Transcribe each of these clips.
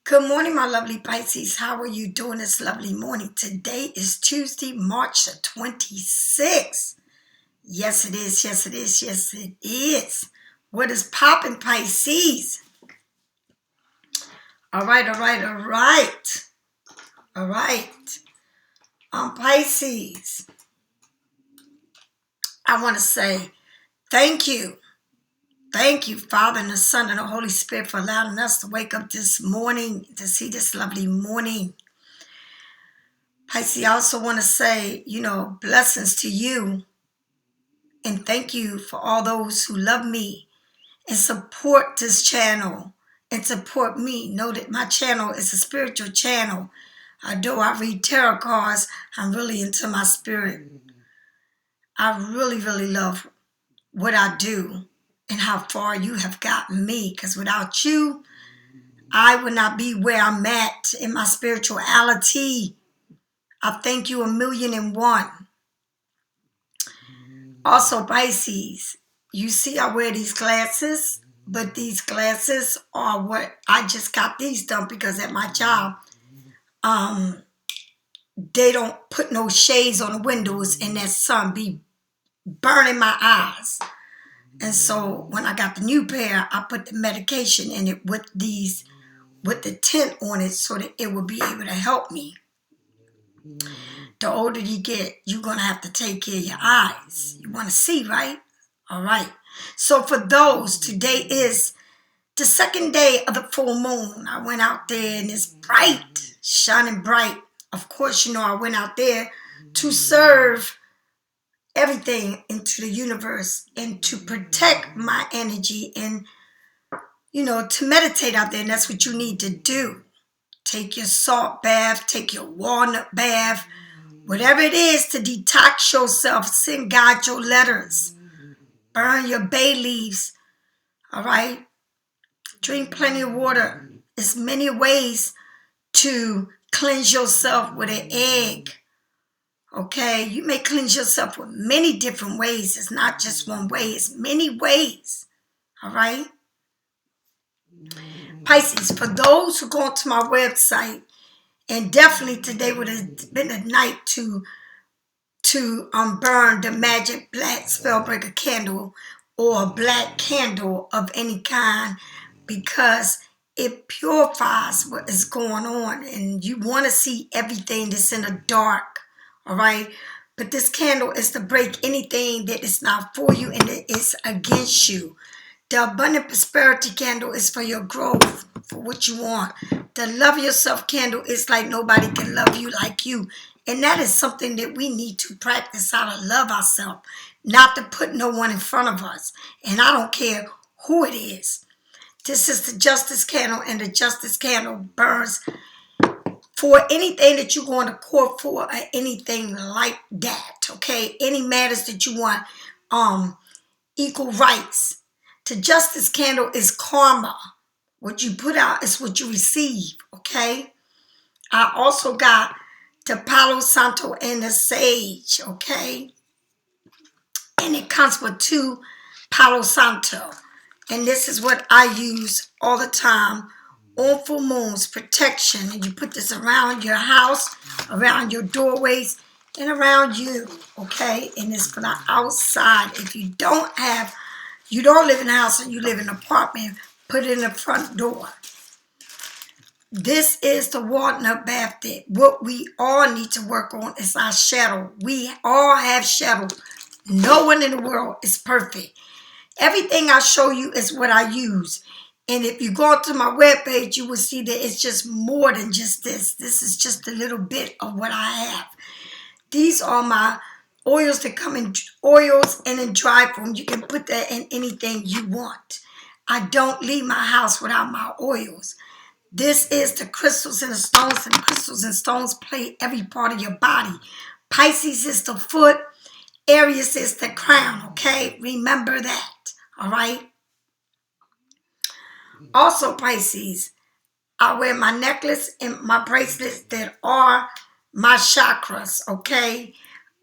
Good morning, my lovely Pisces. How are you doing this lovely morning? Today is Tuesday, March the 26th. Yes, it is. Yes, it is. Yes, it is. What is popping, Pisces? All right, all right, all right. All right. Pisces, I want to say thank you. Thank you, Father and the Son and the Holy Spirit, for allowing us to wake up this morning, to see this lovely morning. Pisces, I also want to say, blessings to you. And thank you for all those who love me and support this channel and support me. Know that my channel is a spiritual channel. Although I read tarot cards, I'm really into my spirit. I really, really love what I do and how far you have gotten me. Because without you, I would not be where I'm at in my spirituality. I thank you 1,000,001. Also, Pisces, you see I wear these glasses, but these glasses are what I just got these done because at my job, they don't put no shades on the windows and that sun be burning my eyes. And so when I got the new pair, I put the medication in it with the tint on it so that it would be able to help me. The older you get, you're going to have to take care of your eyes. You want to see, right? All right. So for those, today is the second day of the full moon. I went out there and it's bright, shining bright. Of course, I went out there to serve everything into the universe and to protect my energy and, to meditate out there. And that's what you need to do. Take your salt bath, take your walnut bath, whatever it is to detox yourself. Send God your letters. Burn your bay leaves. All right? Drink plenty of water. There's many ways to cleanse yourself with an egg. Okay? You may cleanse yourself with many different ways. It's not just one way. It's many ways. All right? Pisces, for those who go to my website, and definitely today would have been a night to burn the magic black spellbreaker candle or a black candle of any kind because it purifies what is going on and you want to see everything that's in the dark, all right? But this candle is to break anything that is not for you and that is against you. The abundant prosperity candle is for your growth, for what you want. The love yourself candle is like nobody can love you like you. And that is something that we need to practice how to love ourselves, not to put no one in front of us. And I don't care who it is. This is the justice candle, and the justice candle burns for anything that you're going to court for or anything like that, okay? Any matters that you want, equal rights. The justice candle is karma. What you put out is what you receive, okay? I also got the Palo Santo and the Sage, okay? And it comes with 2 Palo Santo. And this is what I use all the time on full moons, protection. And you put this around your house, around your doorways, and around you, okay? And it's for the outside. If you don't live in a house and you live in an apartment, put it in the front door. This is the walnut bath that what we all need to work on is our shadow. We all have shadow. No one in the world is perfect. Everything I show you is what I use. And if you go to my webpage, you will see that it's just more than just this. This is just a little bit of what I have. These are my oils that come in oils and in dry form. You can put that in anything you want. I don't leave my house without my oils. This is the crystals and the stones, and crystals and stones play every part of your body. Pisces is the foot. Aries is the crown, okay? Remember that, all right? Also, Pisces, I wear my necklace and my bracelets that are my chakras, okay?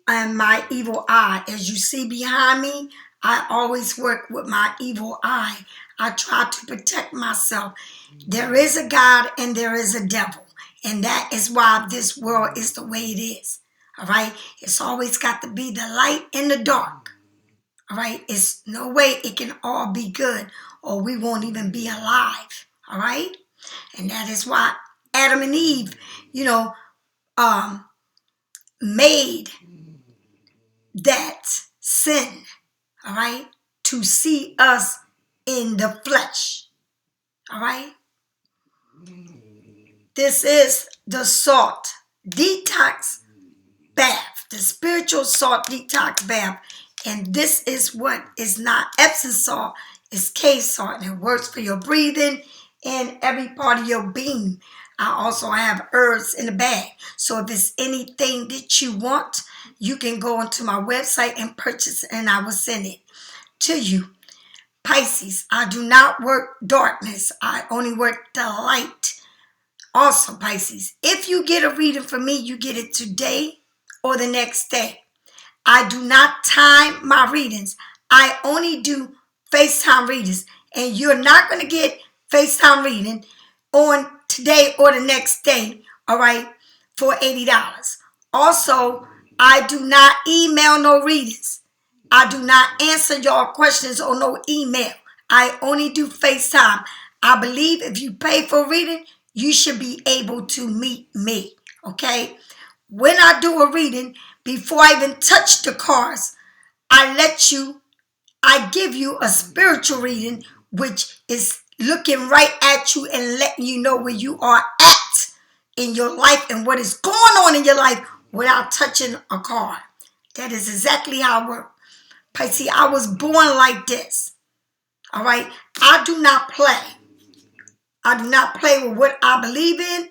And my evil eye. As you see behind me, I always work with my evil eye. I try to protect myself. There is a God and there is a devil. And that is why this world is the way it is. All right? It's always got to be the light and the dark. All right? It's no way it can all be good or we won't even be alive. All right? And that is why Adam and Eve, made that sin, all right, to see us in the flesh. All right? This is the salt detox bath, the spiritual salt detox bath. And this is what is not Epsom salt, it's K salt. And it works for your breathing and every part of your being. I also have herbs in the bag. So if it's anything that you want, you can go onto my website and purchase it and I will send it to you. Pisces, I do not work darkness. I only work the light. Also, Pisces, if you get a reading from me, you get it today or the next day. I do not time my readings. I only do FaceTime readings. And you're not going to get FaceTime reading on today or the next day, all right, for $80. Also, I do not email no readings. I do not answer your questions on no email. I only do FaceTime. I believe if you pay for reading, you should be able to meet me, okay? When I do a reading, before I even touch the cards, I give you a spiritual reading, which is looking right at you and letting you know where you are at in your life and what is going on in your life without touching a card. That is exactly how I work. Pisces, I was born like this. All right? I do not play. I do not play with what I believe in.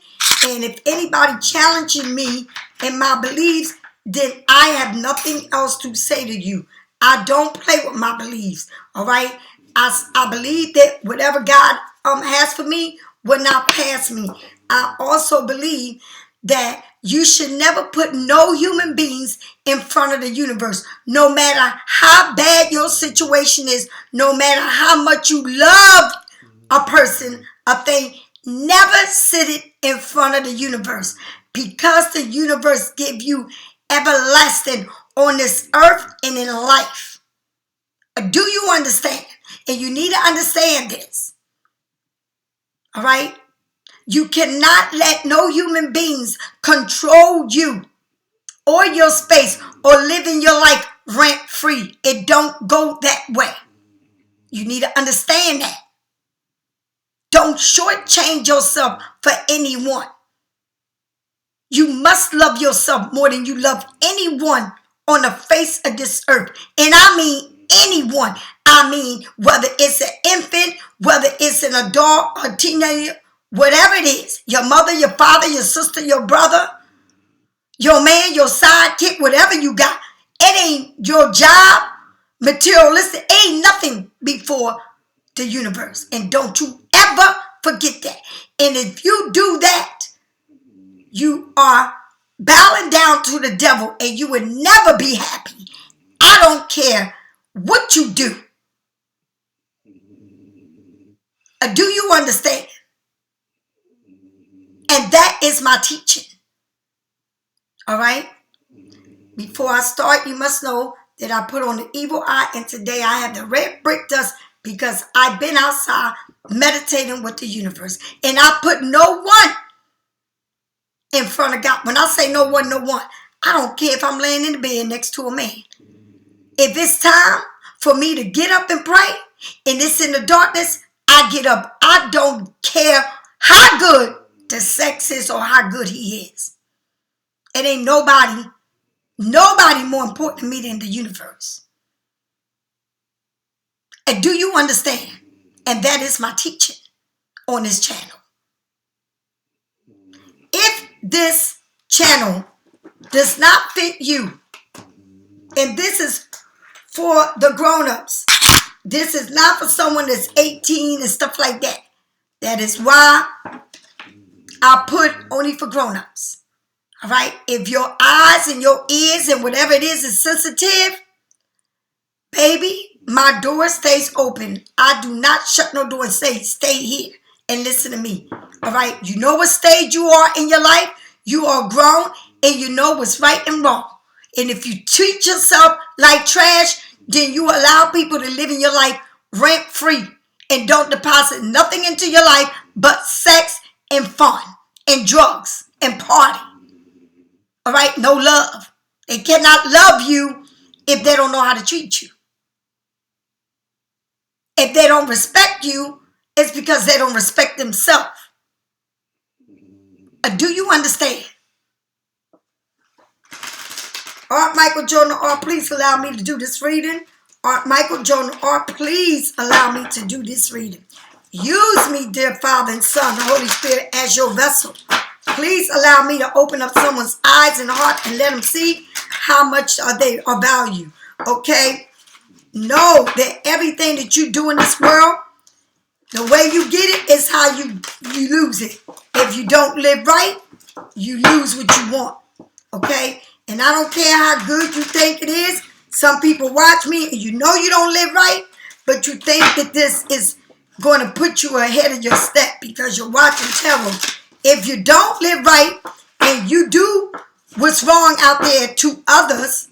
And if anybody challenging me in my beliefs, then I have nothing else to say to you. I don't play with my beliefs. All right? I believe that whatever God has for me will not pass me. I also believe that you should never put no human beings in front of the universe. No matter how bad your situation is, no matter how much you love a person, a thing, never sit it in front of the universe, because the universe give you everlasting on this earth and in life. Do you understand? And you need to understand this. All right? You cannot let no human beings control you or your space or live in your life rent free. It don't go that way. You need to understand that. Don't shortchange yourself for anyone. You must love yourself more than you love anyone on the face of this earth. And I mean anyone. I mean whether it's an infant, whether it's an adult or teenager, whatever it is. Your mother, your father, your sister, your brother, your man, your sidekick, whatever you got. It ain't your job, materialistic. Ain't nothing before the universe. And don't you ever forget that. And if you do that, you are bowing down to the devil and you will never be happy. I don't care what you do. Do you understand? And that is my teaching. All right? Before I start, you must know that I put on the evil eye, and today I have the red brick dust because I've been outside meditating with the universe. And I put no one in front of God. When I say no one, no one, I don't care if I'm laying in the bed next to a man. If it's time for me to get up and pray and it's in the darkness, I get up. I don't care how good the sex is or how good he is. It ain't nobody more important to me than the universe. And do you understand? And that is my teaching on this channel. If this channel does not fit you, and this is for the grown-ups, this is not for someone that's 18 and stuff like that. That is why I put only for grown-ups. All right? If your eyes and your ears and whatever it is sensitive, baby, My door stays open. I do not shut no door and say, stay here and listen to me. All right? You know what stage you are in your life? You are grown and you know what's right and wrong. And if you treat yourself like trash, then you allow people to live in your life rent free and don't deposit nothing into your life but sex and fun and drugs and party. All right? No love. They cannot love you if they don't know how to treat you. If they don't respect you, it's because they don't respect themselves. Do you understand? Art Michael Jordan, Art, please allow me to do this reading. Art Michael Jordan, Art, please allow me to do this reading. Use me, dear Father and Son, the Holy Spirit, as your vessel. Please allow me to open up someone's eyes and heart and let them see how much they are valued. Okay? Know that everything that you do in this world, the way you get it is how you lose it. If you don't live right, you lose what you want. Okay? And I don't care how good you think it is. Some people watch me and you know you don't live right, but you think that this is going to put you ahead of your step because you're watching terrible. If you don't live right and you do what's wrong out there to others,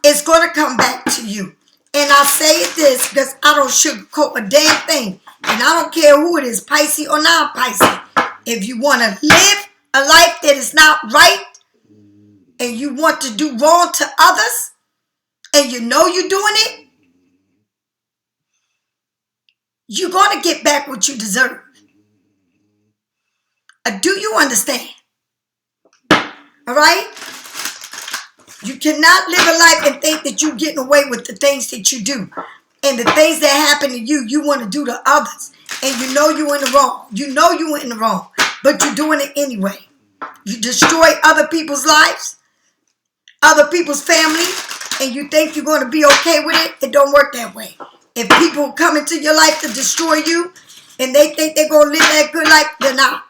it's going to come back to you. And I say this because I don't sugarcoat a damn thing. And I don't care who it is, Pisces or non-Pisces. If you want to live a life that is not right and you want to do wrong to others and you know you're doing it, you're going to get back what you deserve. Do you understand? All right? You cannot live a life and think that you're getting away with the things that you do. And the things that happen to you, you want to do to others. And you know you're in the wrong. You know you're in the wrong. But you're doing it anyway. You destroy other people's lives, other people's family, and you think you're going to be okay with it. It don't work that way. If people come into your life to destroy you and they think they're going to live that good life, they're not.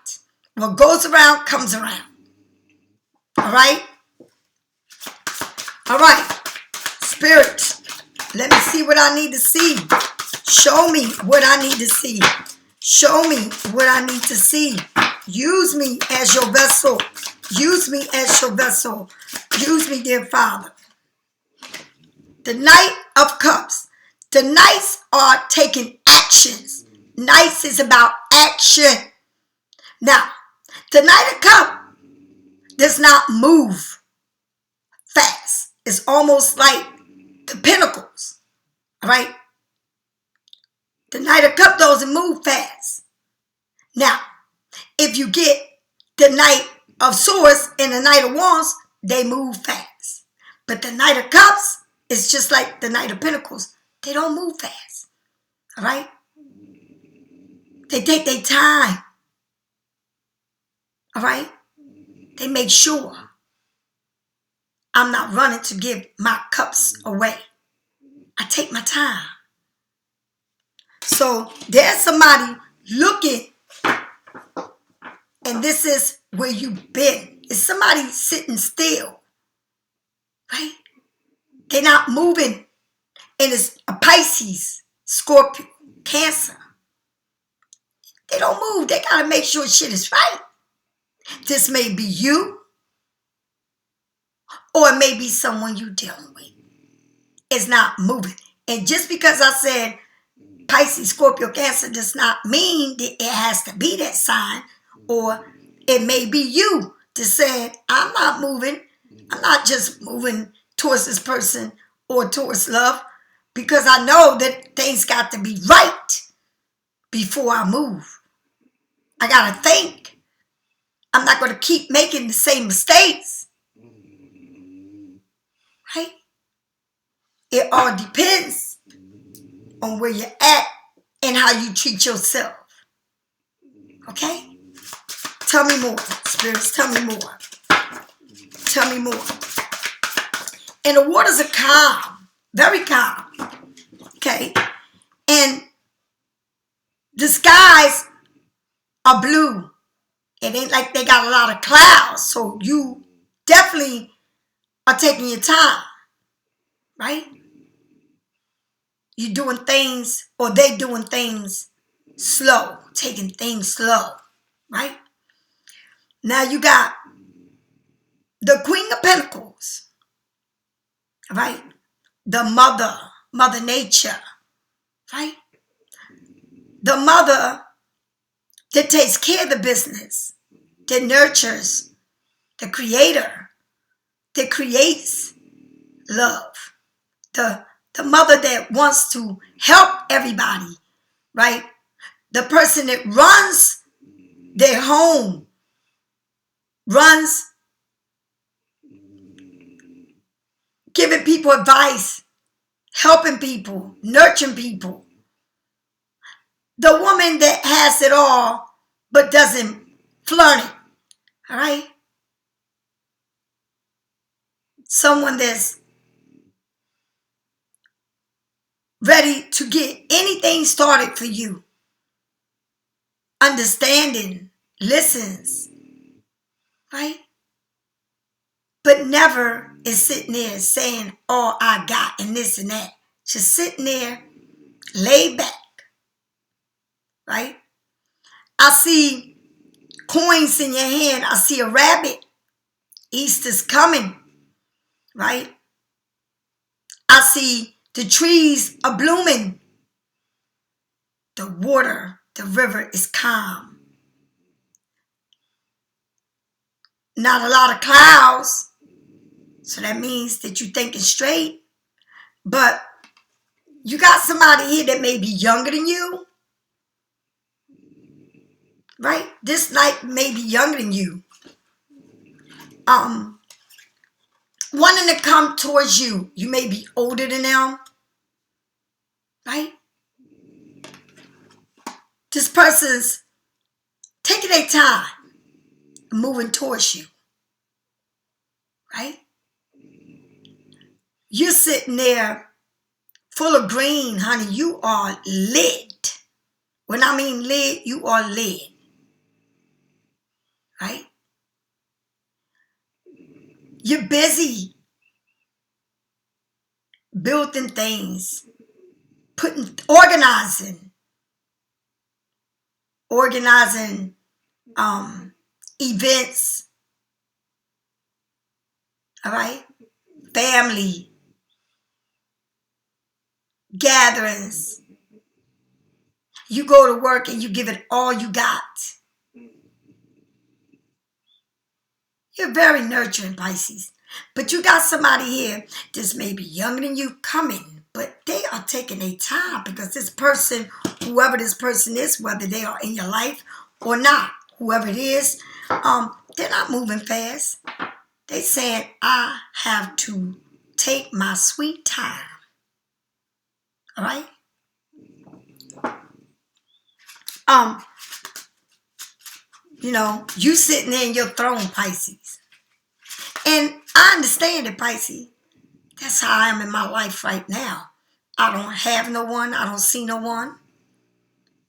What goes around comes around. All right? All right. Spirit, let me see what I need to see. Show me what I need to see. Show me what I need to see. Use me as your vessel. Use me as your vessel. Use me, dear Father. The Knight of Cups. The Knights are taking actions. Knights is about action. Now, the Knight of Cups does not move fast. It's almost like the Pentacles. All right? The Knight of Cups doesn't move fast. Now, if you get the Knight of Swords and the Knight of Wands, they move fast. But the Knight of Cups is just like the Knight of Pentacles. They don't move fast. All right? They take their time. All right? They make sure I'm not running to give my cups away. I take my time. So there's somebody looking, and this is where you've been. It's somebody sitting still, right? They're not moving, and it's a Pisces, Scorpio, Cancer. They don't move. They got to make sure shit is right. This may be you, or it may be someone you're dealing with. It's not moving. And just because I said Pisces, Scorpio, Cancer does not mean that it has to be that sign, or it may be you just saying, I'm not moving. I'm not just moving towards this person or towards love, because I know that things got to be right before I move. I got to think. I'm not going to keep making the same mistakes. Right? It all depends on where you're at and how you treat yourself. Okay? Tell me more, spirits. Tell me more. Tell me more. And the waters are calm. Very calm. Okay? And the skies are blue. It ain't like they got a lot of clouds. So you definitely are taking your time. Right? you're doing things, or they doing things slow, taking things slow, right? Now you got the Queen of Pentacles, right? The Mother Nature, right? The mother that takes care of the business, that nurtures, the creator, that creates love. The mother that wants to help everybody, right? The person that runs their home, runs giving people advice, helping people, nurturing people. The woman that has it all but doesn't flaunt it, all right? Someone that's ready to get anything started for you. Understanding, listens, right? But never is sitting there saying, all I got and this and that. Just sitting there, laid back, right? I see coins in your hand. I see a rabbit. Easter's coming, right? I see the trees are blooming. The water, the river is calm. Not a lot of clouds. So that means that you're thinking straight. But you got somebody here that may be younger than you, right? This night may be younger than you. Wanting to come towards you. You may be older than them, right? This person's taking their time, moving towards you, right? You're sitting there full of green, honey. You are lit. When I mean lit, you are lit, right? You're busy building things, organizing events, all right? Family, gatherings. You go to work and you give it all you got. You're very nurturing, Pisces. But you got somebody here that's maybe younger than you coming, but they are taking their time because this person, whoever this person is, whether they are in your life or not, whoever it is, they're not moving fast. They saying, I have to take my sweet time. All right? You sitting there in your throne, Pisces. And I understand it, Pisces. That's how I am in my life right now. I don't have no one. I don't see no one.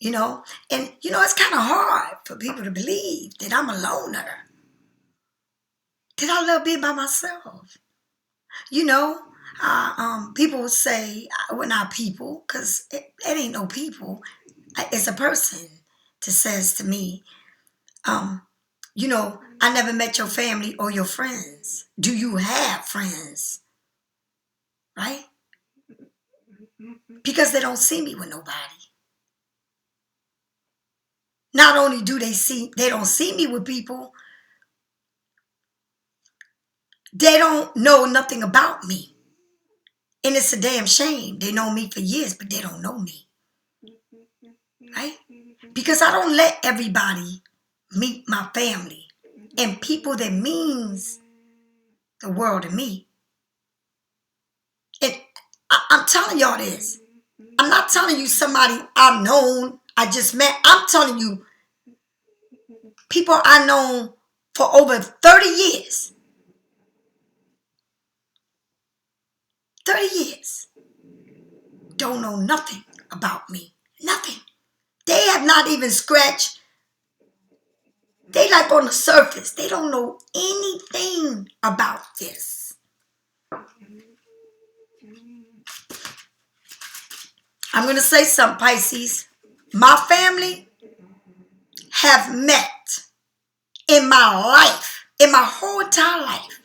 And it's kind of hard for people to believe that I'm a loner. That I love being by myself. People say, well, not people, because it ain't no people. It's a person that says to me, I never met your family or your friends. Do you have friends? Right? Because they don't see me with nobody. Not only do they don't see me with people, they don't know nothing about me. And it's a damn shame. They know me for years, but they don't know me. Right? Because I don't let everybody meet my family and people that means the world to me. And I'm telling y'all this. I'm not telling you somebody I've known, I just met. I'm telling you people I've known for over 30 years. 30 years. Don't know nothing about me. Nothing. They have not even scratched. They like on the surface. They don't know anything about this. I'm going to say something, Pisces. My family have met in my life, in my whole entire life.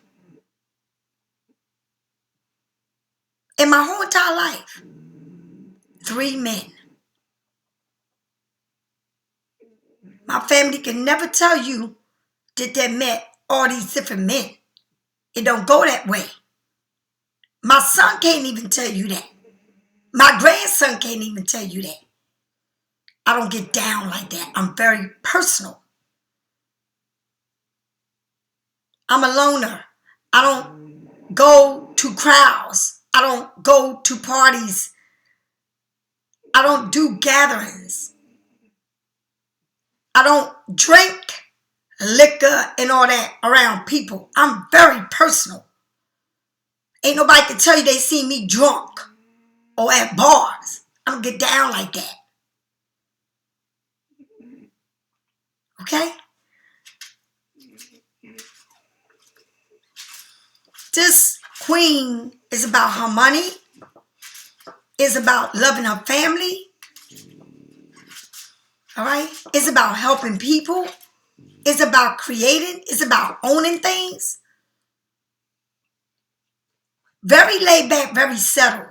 In my whole entire life, 3 men. My family can never tell you that they met all these different men. It don't go that way. My son can't even tell you that. My grandson can't even tell you that. I don't get down like that. I'm very personal. I'm a loner. I don't go to crowds. I don't go to parties. I don't do gatherings. I don't drink liquor and all that around people. I'm very personal. Ain't nobody can tell you they see me drunk or at bars. I don't get down like that. Okay? This queen is about her money, is about loving her family. All right? It's about helping people. It's about creating. It's about owning things. Very laid back, very settled.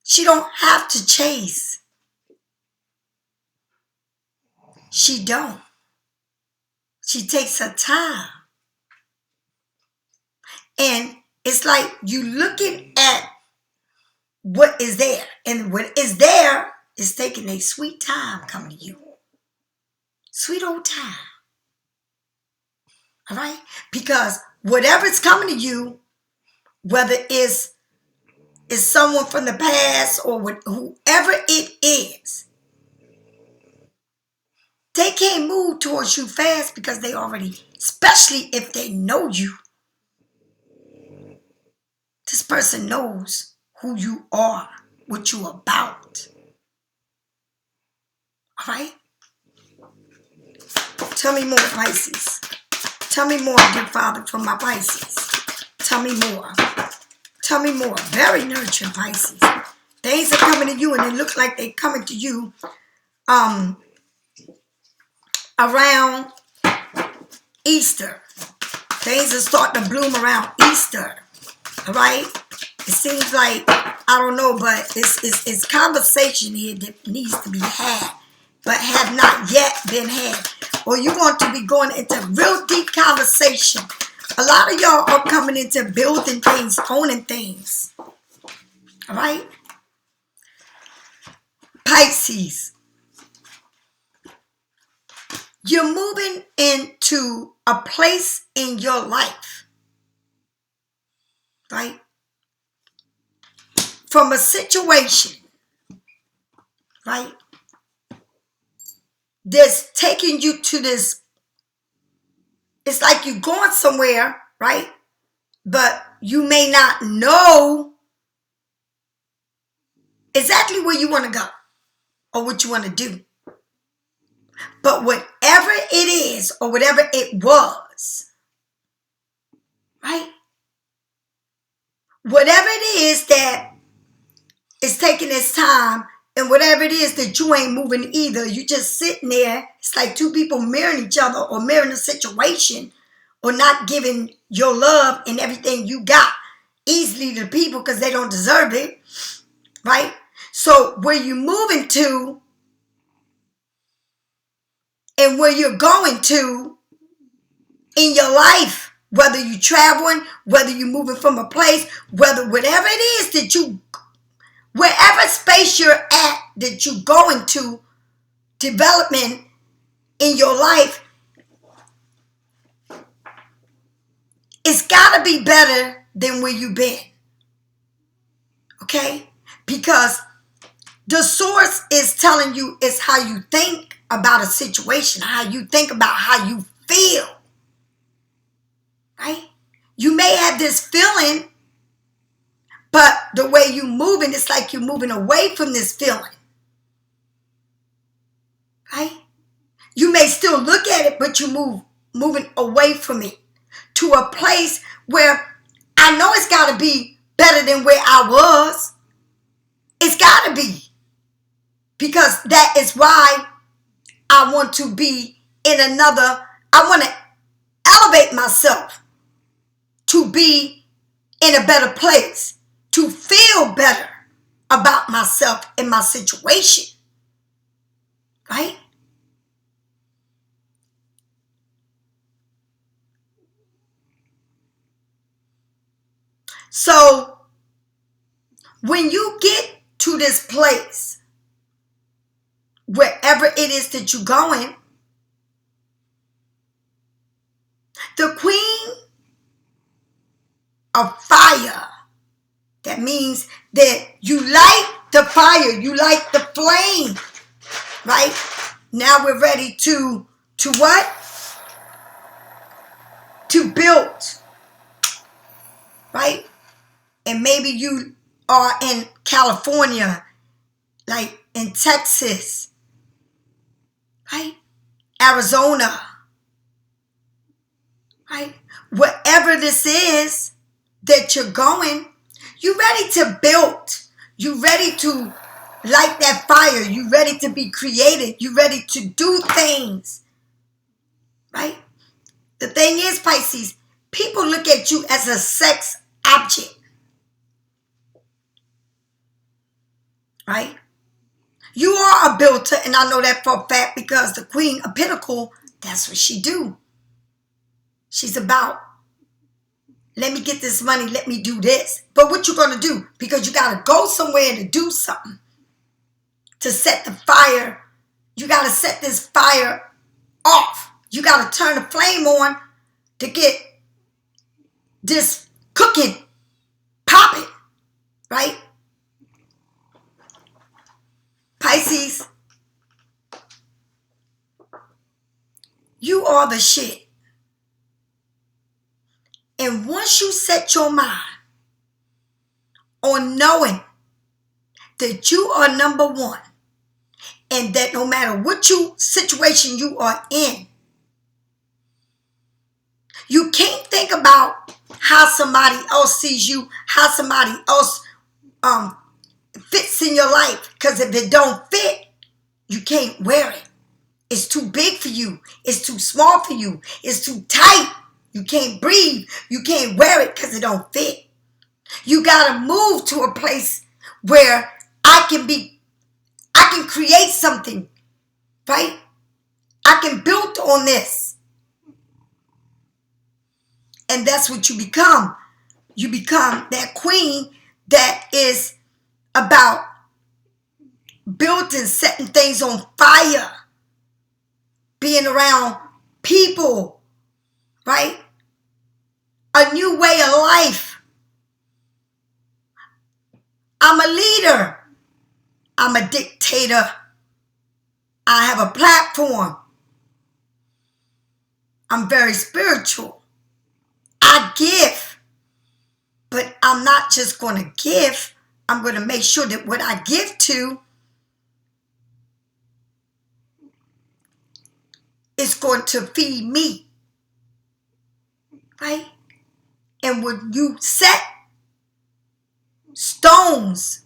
She don't have to chase. She don't. She takes her time. And it's like you looking at what is there. And what is there is taking a sweet time coming to you. Sweet old time. All right? Because whatever's coming to you, whether it's someone from the past or whoever it is, they can't move towards you fast because they already, especially if they know you. This person knows who you are, what you're about. All right? Tell me more, Pisces. Tell me more, dear Father, from my Pisces. Tell me more. Tell me more. Very nurturing, Pisces. Things are coming to you and they look like they're coming to you around Easter. Things are starting to bloom around Easter. All right? It seems like, I don't know, but it's conversation here that needs to be had, but have not yet been had. Or you're going to be going into real deep conversation. A lot of y'all are coming into building things, owning things. All right? Pisces. You're moving into a place in your life, right? From a situation, right? That's taking you to this. It's like you're going somewhere, right? But you may not know exactly where you want to go or what you want to do. But whatever it is or whatever it was, right? Whatever it is that is taking its time and whatever it is that you ain't moving either, you just sitting there. It's like two people mirroring each other or mirroring a situation or not giving your love and everything you got easily to people because they don't deserve it, right? So where you moving to and where you're going to in your life, whether you're traveling, whether you're moving from a place, whether whatever it is that you, wherever space you're at that you're going to, development in your life, it's got to be better than where you've been. Okay? Because the source is telling you it's how you think about a situation, how you think about how you feel. Right? You may have this feeling, but the way you're moving, it's like you're moving away from this feeling. Right? You may still look at it, but you're moving away from it to a place where I know it's got to be better than where I was. It's got to be. Because that is why I want to be I want to elevate myself to be in a better place, to feel better about myself and my situation. Right? So, when you get to this place, wherever it is that you're going, the Queen of Fire, that means that you light the fire, you light the flame, right? Now we're ready to what? To build, right? And maybe you are in California, like in Texas, right? Arizona, right? Wherever this is that you're going, you ready to build. You ready to light that fire. You ready to be creative. You ready to do things, right? The thing is, Pisces, people look at you as a sex object, right? You are a builder, and I know that for a fact because the Queen of Pentacles, that's what she do. She's about, let me get this money, let me do this. But what you gonna do? Because you gotta go somewhere to do something. To set the fire, you gotta set this fire off. You gotta turn the flame on to get this cooking, popping, right? Pisces, you are the shit. And once you set your mind on knowing that you are number one, and that no matter what situation you are in, you can't think about how somebody else sees you, how somebody else fits in your life. Because if it don't fit, you can't wear it. It's too big for you. It's too small for you. It's too tight. You can't breathe. You can't wear it because it don't fit. You got to move to a place where I can create something, right? I can build on this. And that's what you become. You become that queen that is about building, setting things on fire, being around people, right? A new way of life. I'm a leader. I'm a dictator. I have a platform. I'm very spiritual. I give. But I'm not just going to give. I'm going to make sure that what I give to is going to feed me. Right? And when you set stones,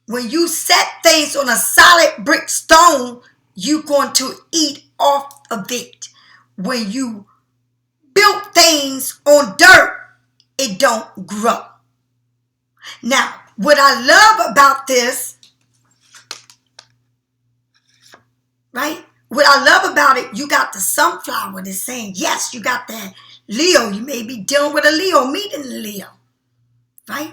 when you set things on a solid brick stone, you're going to eat off of it. When you build things on dirt, it don't grow. Now, what I love about this, right? What I love about it, you got the sunflower that's saying, yes, you got that Leo. You may be dealing with a Leo, meeting a Leo, right?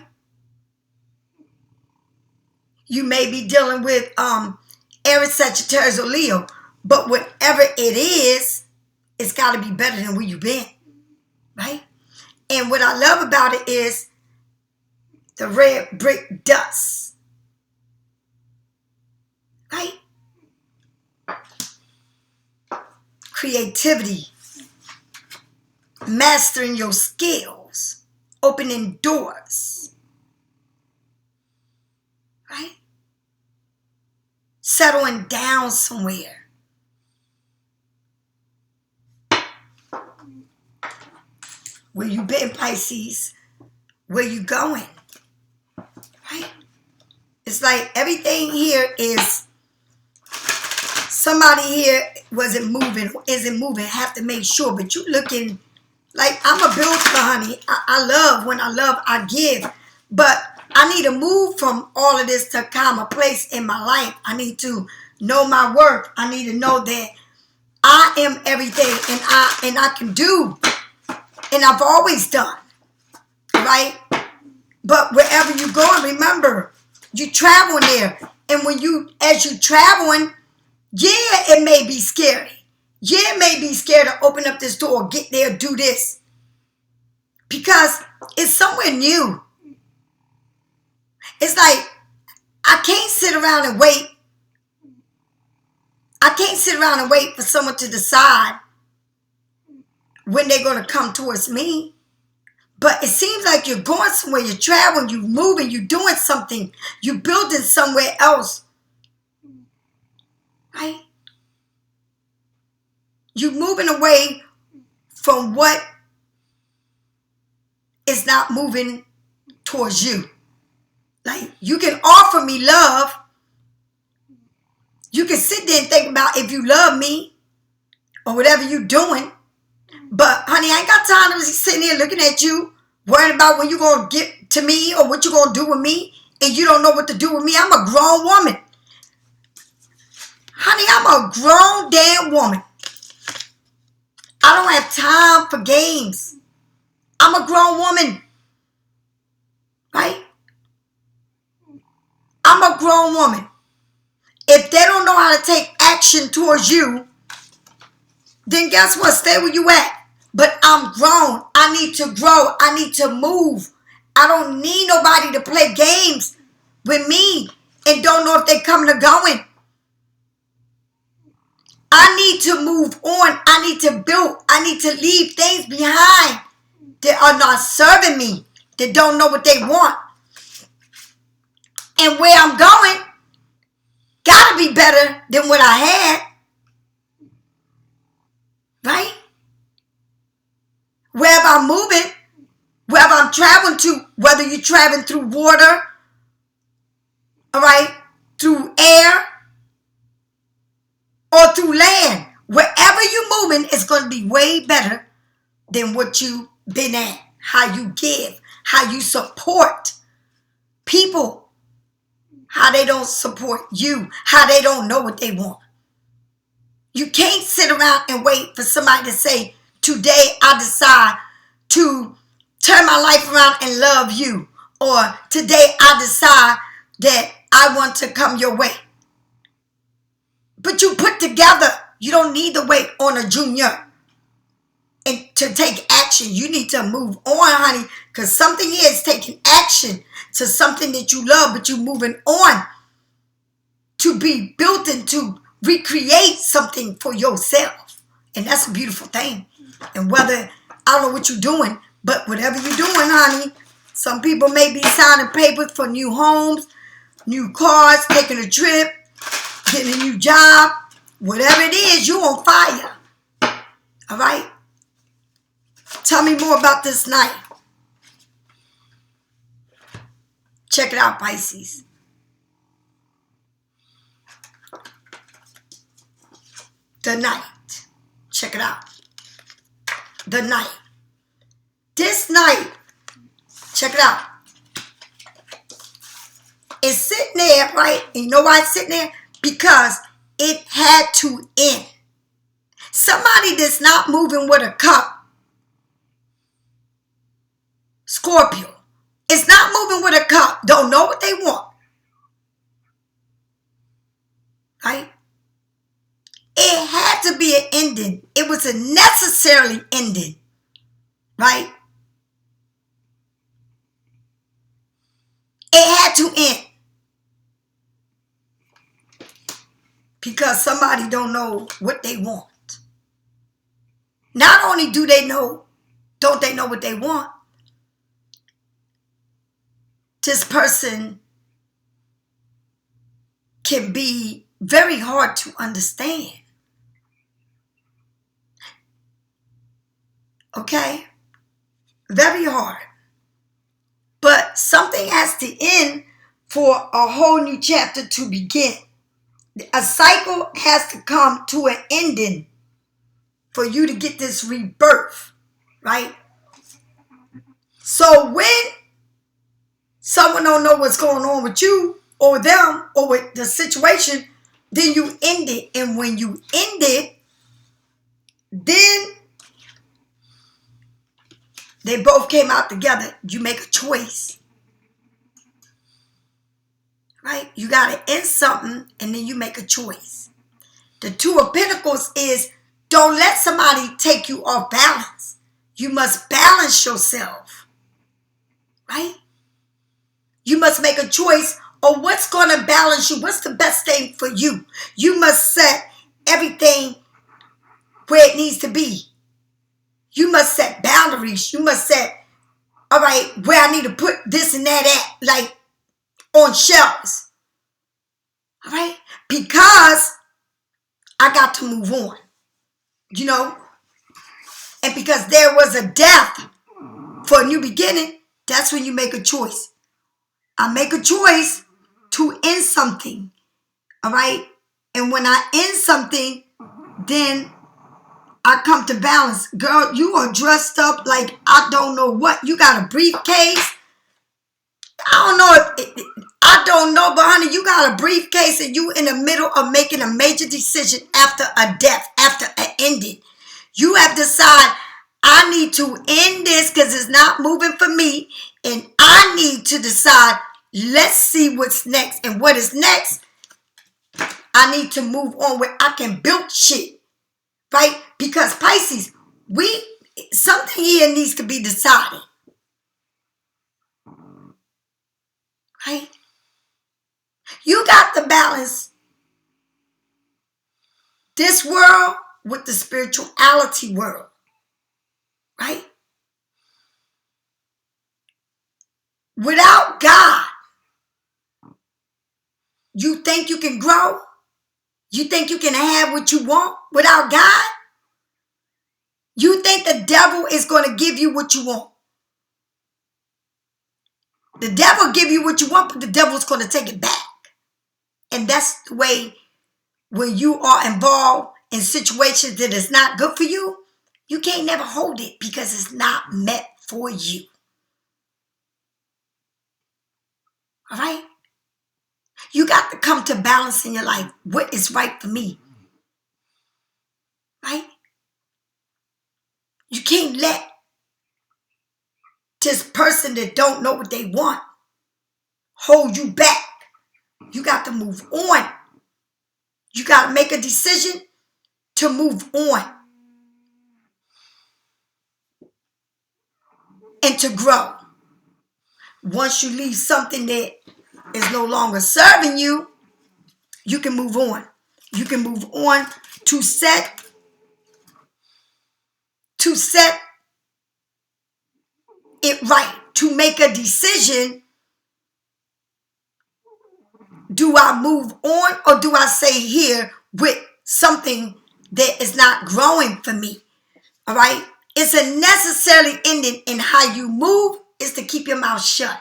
You may be dealing with Aries, Sagittarius, or Leo. But whatever it is, it's got to be better than where you've been, right? And what I love about it is the red brick dust, right? Creativity, mastering your skills, opening doors, right? Settling down somewhere. Where you been, Pisces? where you going, right? It's like everything here is, somebody here isn't moving, have to make sure, but you looking like, I'm a builder, honey. I love, when I love, I give, but I need to move from all of this to calm a place in my life. I need to know my worth. I need to know that I am everything, and I can do, and I've always done, right? But wherever you go, remember, you traveling there, and as you traveling, yeah, it may be scary. Yeah, it may be scared to open up this door, get there, do this, because it's somewhere new. It's like, I can't sit around and wait. I can't sit around and wait for someone to decide when they're going to come towards me. But it seems like you're going somewhere, you're traveling, you're moving, you're doing something, you're building somewhere else, right? You're moving away from what is not moving towards you. Like, you can offer me love. You can sit there and think about if you love me or whatever you're doing. But, honey, I ain't got time to be sitting here looking at you, worrying about when you're going to get to me or what you're going to do with me, and you don't know what to do with me. I'm a grown woman. Honey, I'm a grown damn woman. I don't have time for games. I'm a grown woman. Right? I'm a grown woman. If they don't know how to take action towards you, then guess what? Stay where you at. But I'm grown. I need to grow. I need to move. I don't need nobody to play games with me and don't know if they're coming or going. I need to move on. I need to build. I need to leave things behind that are not serving me, that don't know what they want. And where I'm going gotta be better than what I had. Right? Wherever I'm moving, wherever I'm traveling to, whether you're traveling through water, all right, through air, or through land, wherever you're moving is going to be way better than what you've been at. How you give, how you support people, how they don't support you, how they don't know what they want. You can't sit around and wait for somebody to say, today I decide to turn my life around and love you. Or today I decide that I want to come your way. But you put together, you don't need to wait on a junior and to take action. You need to move on, honey, because something is taking action to something that you love, but you're moving on to be built and to recreate something for yourself. And that's a beautiful thing. And whether, I don't know what you're doing, but whatever you're doing, honey, some people may be signing papers for new homes, new cars, taking a trip, getting a new job, whatever it is, you're on fire. All right? Tell me more about this night. Check it out, Pisces. The night. Check it out. The night. This night, check it out. It's sitting there, right? And you know why it's sitting there? Because it had to end. Somebody that's not moving with a cup, Scorpio, is not moving with a cup, don't know what they want. Right? It had to be an ending. It was a necessarily ending. Right? It had to end. Because somebody don't know what they want. Not only do they know, don't they know what they want, this person can be very hard to understand. Okay? Very hard. something has to end for a whole new chapter to begin. A cycle has to come to an ending for you to get this rebirth, right? So when someone don't know what's going on with you or them or with the situation, then you end it. And when you end it, then they both came out together. You make a choice, right? You got to end something and then you make a choice. The Two of Pentacles is don't let somebody take you off balance. You must balance yourself, right? You must make a choice of what's going to balance you. What's the best thing for you? You must set everything where it needs to be. You must set boundaries. You must set, all right, where I need to put this and that at, like on shelves. All right? Because I got to move on, you know? And because there was a death for a new beginning, that's when you make a choice. I make a choice to end something, all right? And when I end something, then I come to balance. Girl, you are dressed up like I don't know what. You got a briefcase. I don't know, but honey, you got a briefcase and you in the middle of making a major decision after a death, after an ending. You have decided, I need to end this because it's not moving for me. And I need to decide, let's see what's next. And what is next, I need to move on where I can build shit. Right? Because Pisces, something here needs to be decided. Right? You got to balance this world with the spirituality world. Right? Without God, you think you can grow? You think you can have what you want without God? You think the devil is going to give you what you want? The devil give you what you want, but the devil's going to take it back. And that's the way when you are involved in situations that is not good for you, you can't never hold it because it's not meant for you. All right? You got to come to balance in your life. What is right for me? Right? You can't let this person that don't know what they want hold you back. You got to move on. You got to make a decision to move on and to grow. Once you leave something that is no longer serving you, you can move on. You can move on to set it right, to make a decision. Do I move on or do I stay here with something that is not growing for me? All right? It's a necessary ending in how you move is to keep your mouth shut.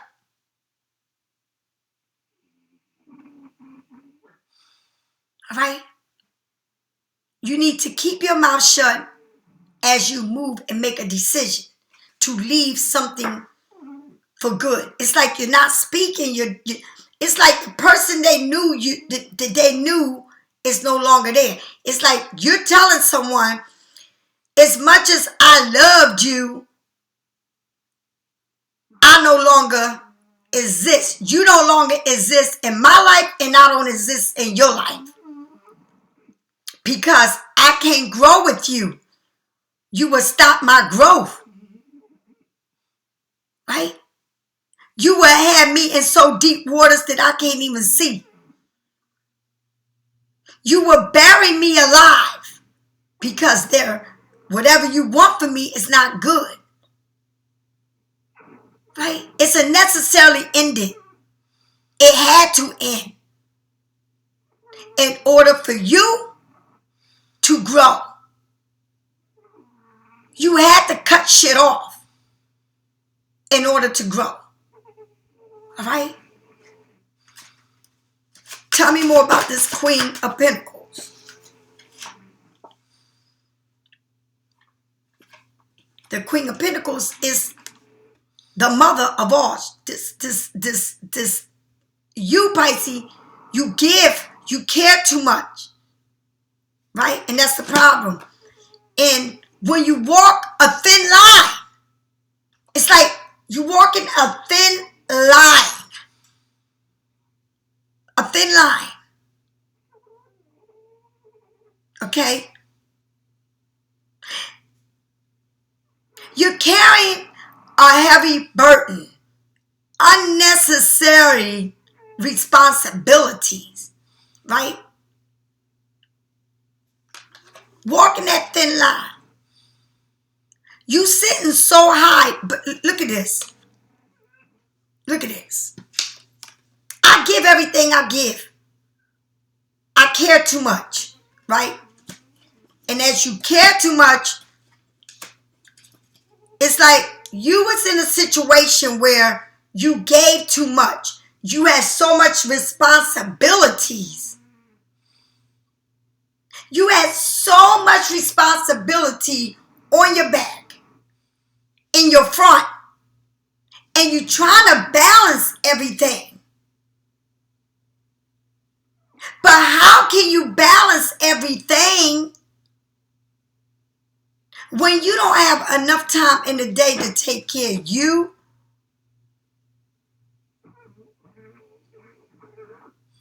All right? You need to keep your mouth shut as you move and make a decision to leave something for good. It's like you're not speaking. It's like the person they knew that they knew is no longer there. It's like you're telling someone, as much as I loved you, I no longer exist. You no longer exist in my life and I don't exist in your life. Because I can't grow with you. You will stop my growth. Right? You will have me in so deep waters that I can't even see. You will bury me alive because whatever you want from me is not good. Right? It's a necessary ending. It had to end in order for you to grow. You had to cut shit off in order to grow. All right? Tell me more about this Queen of Pentacles. The Queen of Pentacles is the mother of all. This, you, Pisces, you give, you care too much. Right? And that's the problem. And when you walk a thin line, it's like you walking a thin line. A thin line. Okay? You're carrying a heavy burden. Unnecessary responsibilities. Right? Walking that thin line. You sitting so high, but look at this. Look at this. I give everything I give. I care too much, right? And as you care too much, it's like you was in a situation where you gave too much. You had so much responsibilities. You had so much responsibility on your back, in your front, and you trying to balance everything. But how can you balance everything when you don't have enough time in the day to take care of you?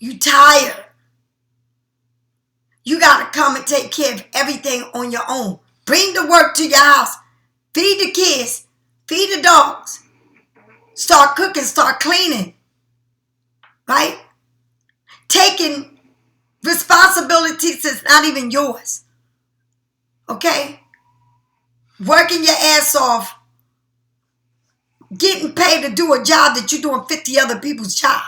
You tired. You got to come and take care of everything on your own. Bring the work to your house. Feed the kids. Feed the dogs. Start cooking. Start cleaning. Right? Taking responsibilities that's not even yours. Okay? Working your ass off. Getting paid to do a job that you're doing 50 other people's job.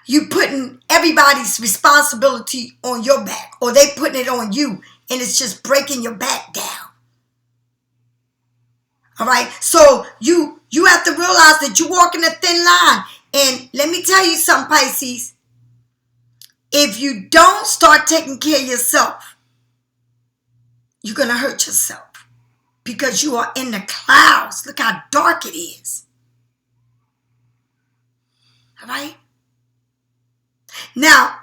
You putting everybody's responsibility on your back, or they putting it on you, and it's just breaking your back down. All right? So you have to realize that you're walking a thin line. And let me tell you something, Pisces. If you don't start taking care of yourself, you're going to hurt yourself because you are in the clouds. Look how dark it is. All right? Now,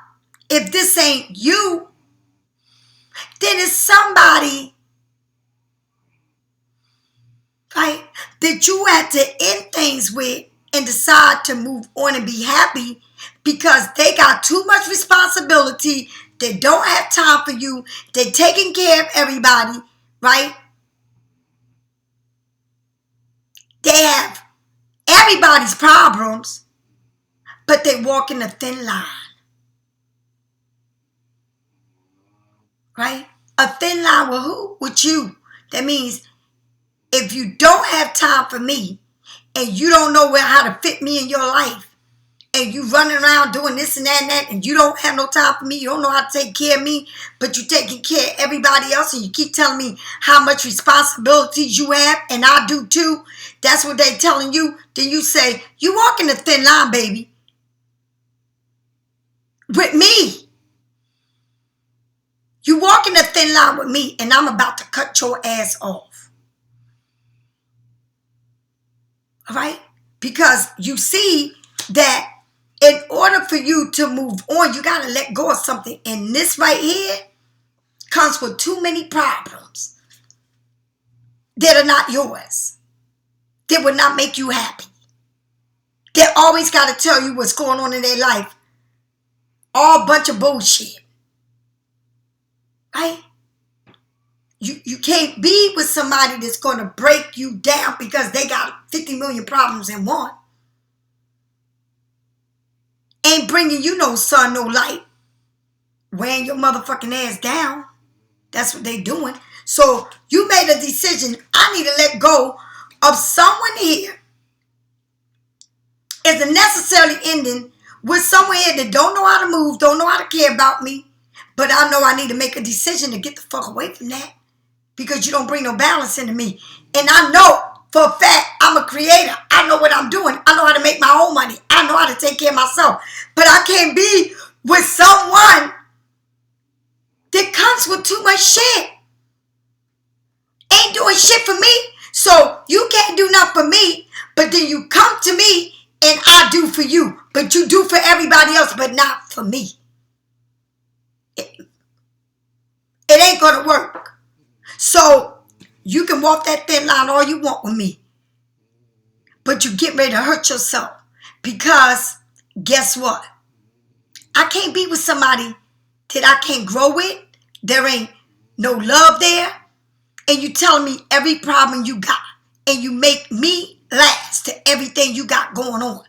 if this ain't you, then it's somebody, right, that you had to end things with and decide to move on and be happy because they got too much responsibility. They don't have time for you. They're taking care of everybody, right? They have everybody's problems, but they walk in a thin line. Right? A thin line with who? With you. That means if you don't have time for me and you don't know how to fit me in your life and you running around doing this and that and that and you don't have no time for me, you don't know how to take care of me, but you taking care of everybody else and you keep telling me how much responsibilities you have and I do too. That's what they telling you. Then you say, you walking a thin line, baby. With me. You walking a thin line with me and I'm about to cut your ass off. All right? Because you see that in order for you to move on, you got to let go of something. And this right here comes with too many problems that are not yours. That would not make you happy. They always got to tell you what's going on in their life. All bunch of bullshit. Right? You can't be with somebody that's going to break you down because they got 50 million problems in one. Ain't bringing you no sun, no light. Weighing your motherfucking ass down. That's what they doing. So you made a decision. I need to let go of someone here. It's a necessarily ending with someone here that don't know how to move, don't know how to care about me. But I know I need to make a decision to get the fuck away from that. Because you don't bring no balance into me. And I know for a fact I'm a creator. I know what I'm doing. I know how to make my own money. I know how to take care of myself. But I can't be with someone that comes with too much shit. Ain't doing shit for me. So you can't do nothing for me, but then you come to me and I do for you. But you do for everybody else, but not for me. It ain't gonna work. So you can walk that thin line all you want with me, but you get ready to hurt yourself, because guess what? I can't be with somebody that I can't grow with. There ain't no love there. And you telling me every problem you got, and you make me last to everything you got going on.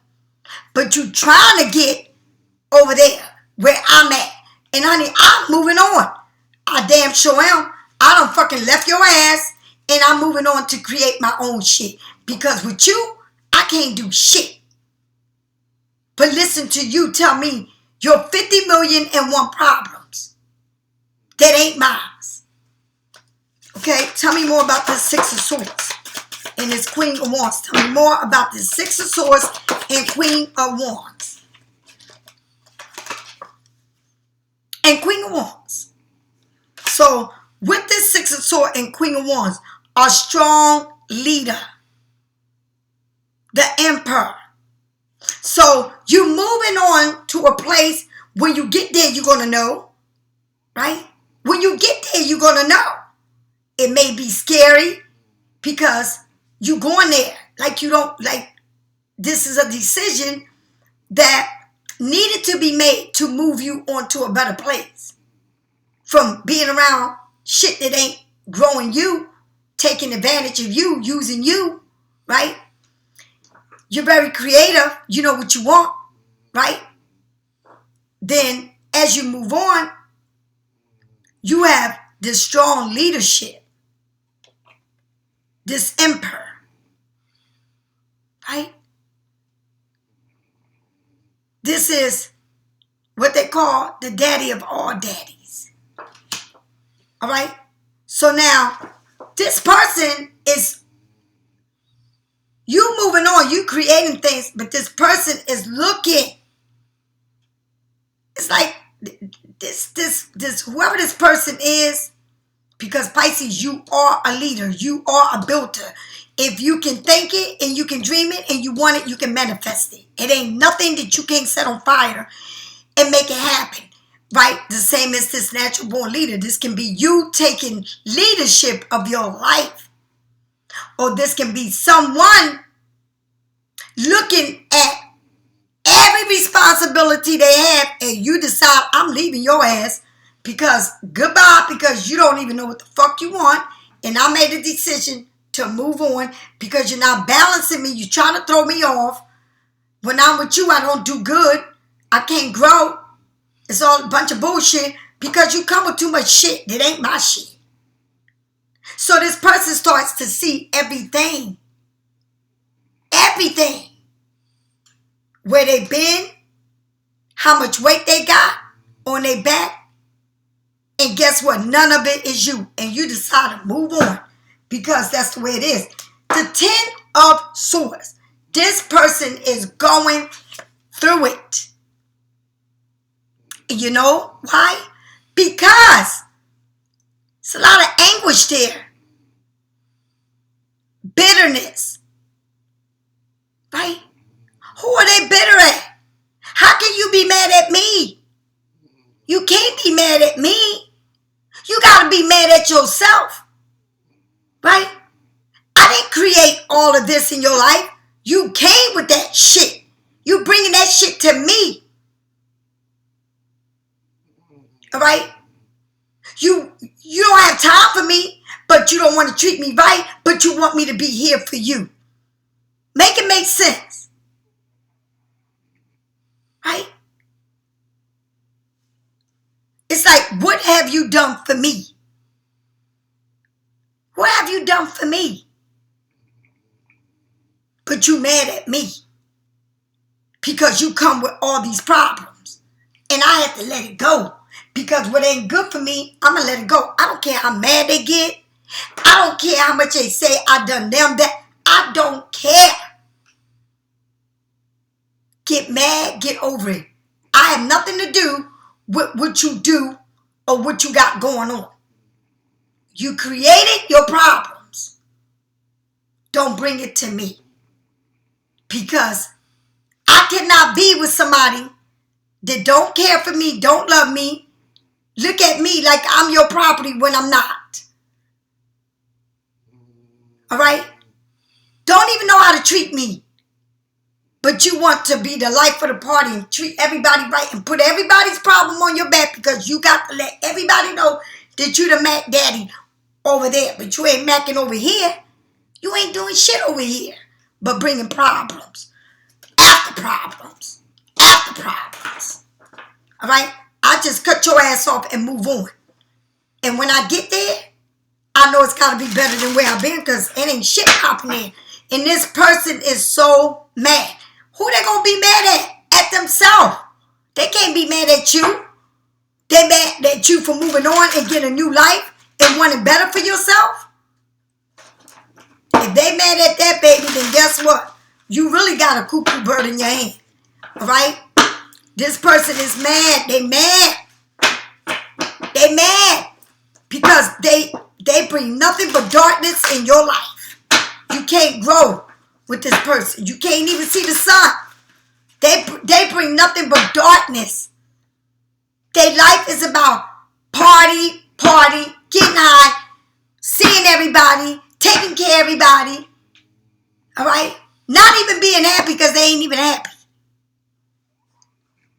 But you trying to get over there where I'm at. And honey, I'm moving on. I damn sure am. I done fucking left your ass, and I'm moving on to create my own shit. Because with you, I can't do shit. But listen to you tell me your 50 million and one problems. That ain't mine. Okay, tell me more about this Six of Swords and this Queen of Wands. Tell me more about this Six of Swords and Queen of Wands. And Queen of Wands. So, with this Six of Swords and Queen of Wands, a strong leader. The Emperor. So, you moving on to a place, when you get there, you're going to know. Right? When you get there, you're going to know. It may be scary because you going there. Like you don't, like this is a decision that needed to be made to move you onto a better place. From being around shit that ain't growing you, taking advantage of you, using you, right? You're very creative. You know what you want, right? Then as you move on, you have this strong leadership. This Emperor, right? This is what they call the daddy of all daddies. All right? So now, this person is, you moving on, you creating things, but this person is looking. It's like this whoever this person is, because Pisces, you are a leader. You are a builder. If you can think it and you can dream it and you want it, you can manifest it. It ain't nothing that you can't set on fire and make it happen. Right? The same as this natural born leader. This can be you taking leadership of your life. Or this can be someone looking at every responsibility they have, and you decide, I'm leaving your ass. Because goodbye, because you don't even know what the fuck you want. And I made a decision to move on because you're not balancing me. You're trying to throw me off. When I'm with you, I don't do good. I can't grow. It's all a bunch of bullshit because you come with too much shit that ain't my shit. So this person starts to see everything. Everything. Where they been, how much weight they got on their back. And guess what? None of it is you. And you decide to move on. Because that's the way it is. The 10 of Swords. This person is going through it. And you know why? Because it's a lot of anguish there. Bitterness. Right? Who are they bitter at? How can you be mad at me? You can't be mad at me. You got to be mad at yourself. Right? I didn't create all of this in your life. You came with that shit. You bringing that shit to me. All right? You don't have time for me, but you don't want to treat me right, but you want me to be here for you. Make it make sense. Right? It's like, what have you done for me? What have you done for me? But you mad at me because you come with all these problems. And I have to let it go. Because what ain't good for me, I'm going to let it go. I don't care how mad they get. I don't care how much they say I done them that. I I don't care. Get mad, get over it. I have nothing to do with what you do or what you got going on. You created your problems. Don't bring it to me. Because I cannot be with somebody that don't care for me, don't love me, look at me like I'm your property when I'm not. All right? Don't even know how to treat me. But you want to be the life of the party and treat everybody right and put everybody's problem on your back because you got to let everybody know that you the Mac Daddy over there. But you ain't macking over here. You ain't doing shit over here. But bringing problems. After problems. After problems. All right? I just cut your ass off and move on. And when I get there, I know it's got to be better than where I've been because it ain't shit popping in. And this person is so mad. Who they going to be mad at? At themselves. They can't be mad at you. They mad at you for moving on and getting a new life and wanting better for yourself. If they mad at that baby, then guess what? You really got a cuckoo bird in your hand. All right? This person is mad. They mad. They mad. Because they bring nothing but darkness in your life. You can't grow with this person. You can't even see the sun. They bring nothing but darkness. Their life is about party, getting high, seeing everybody, taking care of everybody. All right? Not even being happy because they ain't even happy.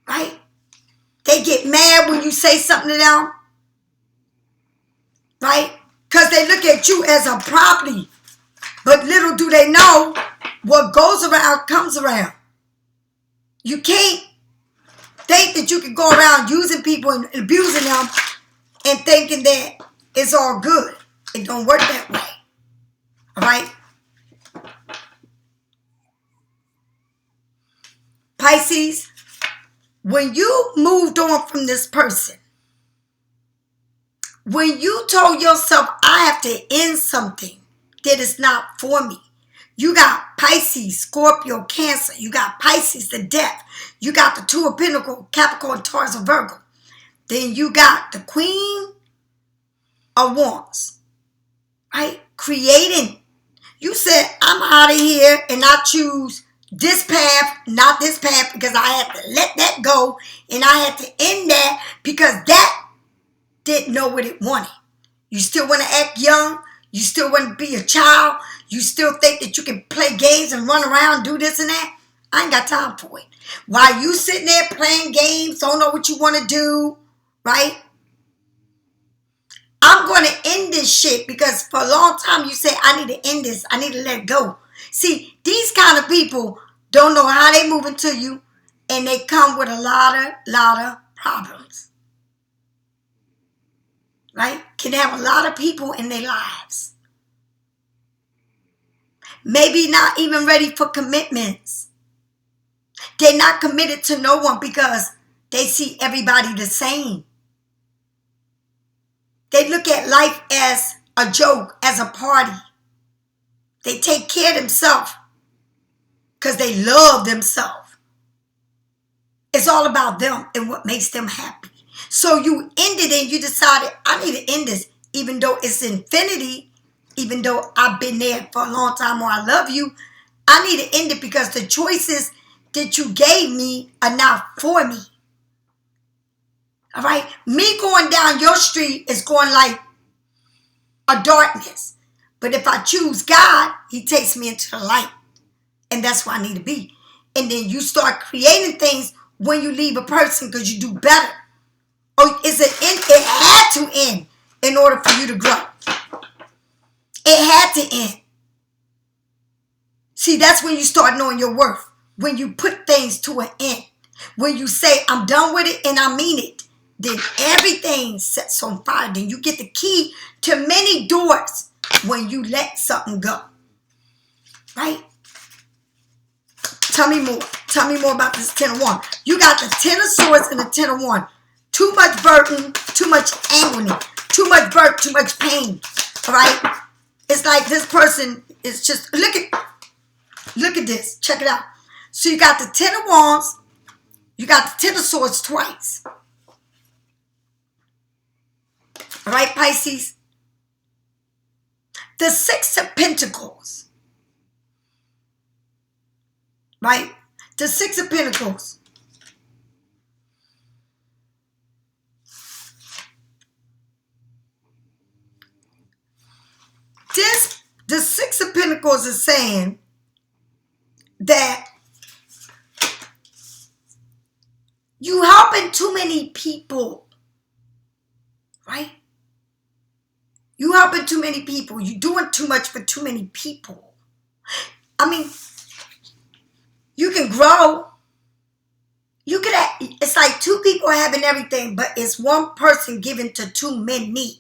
Right? They get mad when you say something to them. Right? Because they look at you as a property. But little do they know, what goes around comes around. You can't think that you can go around using people and abusing them and thinking that it's all good. It don't work that way. All right? Pisces, when you moved on from this person, when you told yourself, I have to end something that is not for me. You got Pisces, Scorpio, Cancer. You got Pisces, the Death. You got the Two of Pentacles, Capricorn, Taurus, and Virgo. Then you got the Queen of Wands. Right? Creating. You said, I'm out of here and I choose this path, not this path, because I had to let that go and I had to end that because that didn't know what it wanted. You still want to act young. You still want to be a child. You still think that you can play games and run around, do this and that. I ain't got time for it. While you sitting there playing games, don't know what you want to do, right? I'm going to end this shit because for a long time you say, I need to end this. I need to let it go. See, these kind of people don't know how they move into you and they come with a lot of problems. Right? Can have a lot of people in their lives. Maybe not even ready for commitments. They're not committed to no one because they see everybody the same. They look at life as a joke, as a party. They take care of themselves because they love themselves. It's all about them and what makes them happy. So you ended and you decided, I need to end this, even though it's infinity, even though I've been there for a long time or I love you. I need to end it because the choices that you gave me are not for me. All right? Me going down your street is going like a darkness. But if I choose God, he takes me into the light. And that's where I need to be. And then you start creating things when you leave a person because you do better. Or is it end? It had to end in order for you to grow. It had to end. See, that's when you start knowing your worth. When you put things to an end. When you say, I'm done with it and I mean it. Then everything sets on fire. Then you get the key to many doors when you let something go. Right? Tell me more. Tell me more about this 10 of Wands. You got the 10 of Swords and the 10 of Wands. Too much burden, too much agony, too much burden, too much pain. All right? It's like this person is just, look at, Look at this. Check it out. So you got the Ten of Wands. You got the Ten of Swords twice. All right, Pisces? The Six of Pentacles. Right? The Six of Pentacles. The Six of Pentacles is saying that you helping too many people, right? You helping too many people. You doing too much for too many people. I mean, you can grow. You could have, it's like two people having everything, but it's one person giving to too many.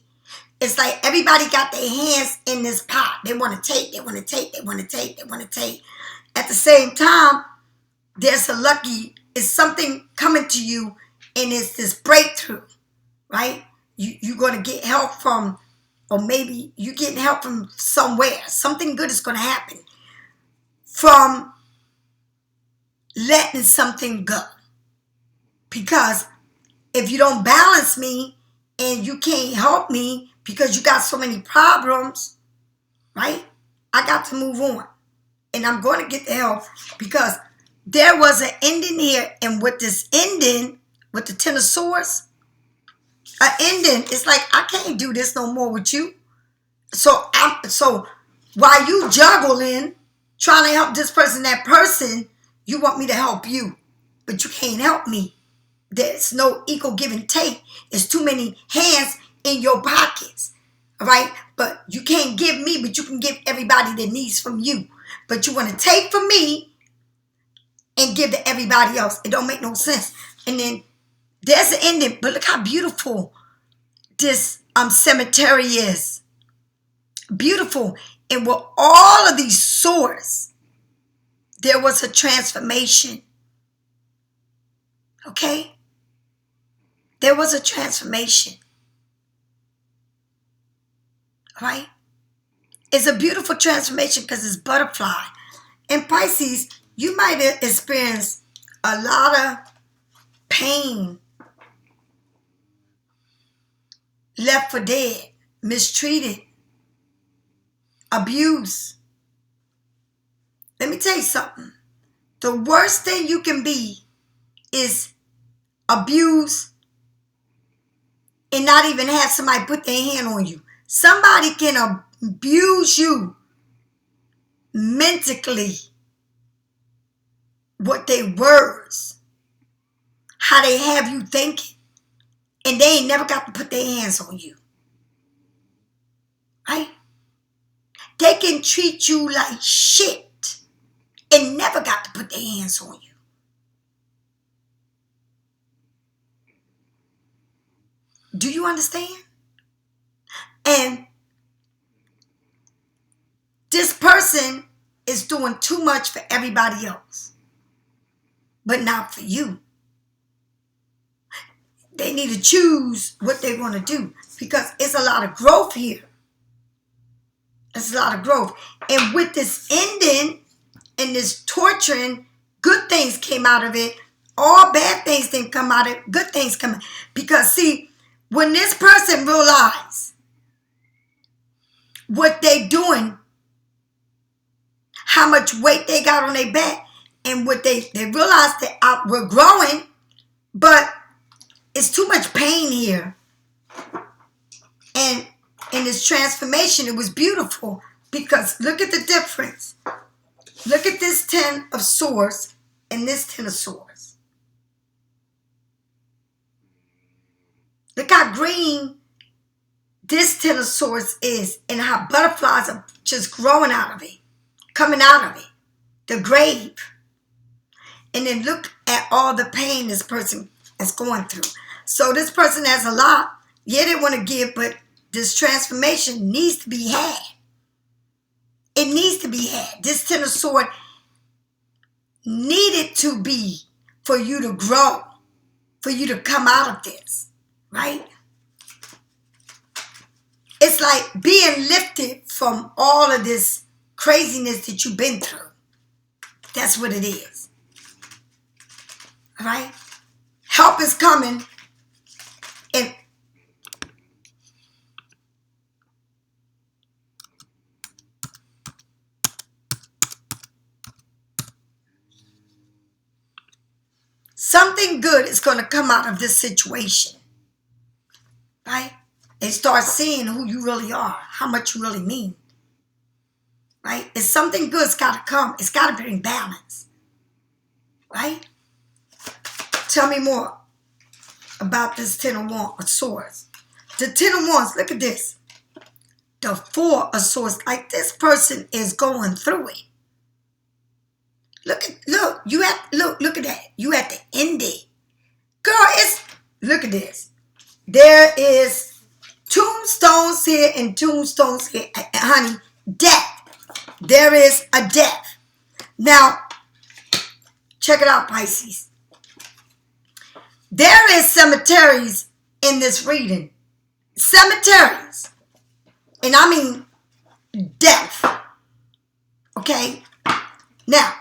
It's like everybody got their hands in this pot. They want to take, they want to take, they want to take, they want to take. At the same time, there's it's something coming to you, and it's this breakthrough, right? You're going to get help from, or maybe you're getting help from somewhere. Something good is going to happen from letting something go. Because if you don't balance me and you can't help me because you got so many problems, right? I got to move on. And I'm going to get the help because there was an ending here. And with this ending, with the Ten of Swords, an ending, it's like, I can't do this no more with you. So while you juggling, trying to help this person, that person, you want me to help you. But you can't help me. There's no equal give and take. It's too many hands in your pockets. All right? But you can't give me, but you can give everybody that needs from you. But you want to take from me and give to everybody else. It don't make no sense. And then there's the ending. But look how beautiful this cemetery is. Beautiful. And with all of these swords, there was a transformation. Okay? There was a transformation. Right? It's a beautiful transformation because it's butterfly. In Pisces, you might have experienced a lot of pain, left for dead, mistreated, abuse. Let me tell you something. The worst thing you can be is abused and not even have somebody put their hand on you. Somebody can abuse you mentally with their words, how they have you thinking, and they ain't never got to put their hands on you. Right? They can treat you like shit and never got to put their hands on you. Do you understand? And this person is doing too much for everybody else, but not for you. They need to choose what they want to do because it's a lot of growth here. It's a lot of growth. And with this ending and this torturing, good things came out of it. All bad things didn't come out of it. Good things come out. Because see, when this person realized what they doing, how much weight they got on their back, and what they realized that we're growing, but it's too much pain here. And in this transformation, it was beautiful because look at the difference. Look at this Ten of Swords and this Ten of Swords. Look how green this Ten of Swords is and how butterflies are just growing out of it, coming out of it, the grave. And then look at all the pain this person is going through. So this person has a lot. Yeah, they want to give, but this transformation needs to be had. It needs to be had. This Ten of Swords needed to be for you to grow, for you to come out of this, right? It's like being lifted from all of this craziness that you've been through. That's what it is. All right? Help is coming. And something good is going to come out of this situation. Right? And start seeing who you really are, how much you really mean. Right? If something good's got to come, it's got to bring balance. Right? Tell me more about this Ten of Swords. The Ten of Wands, look at this. The Four of Swords, like this person is going through it. Look at that. You at the end it. Girl, look at this. There is tombstones here and tombstones here. Honey, death. There is a death. Now, check it out, Pisces. There is cemeteries in this reading. Cemeteries. And I mean death. Okay? Now,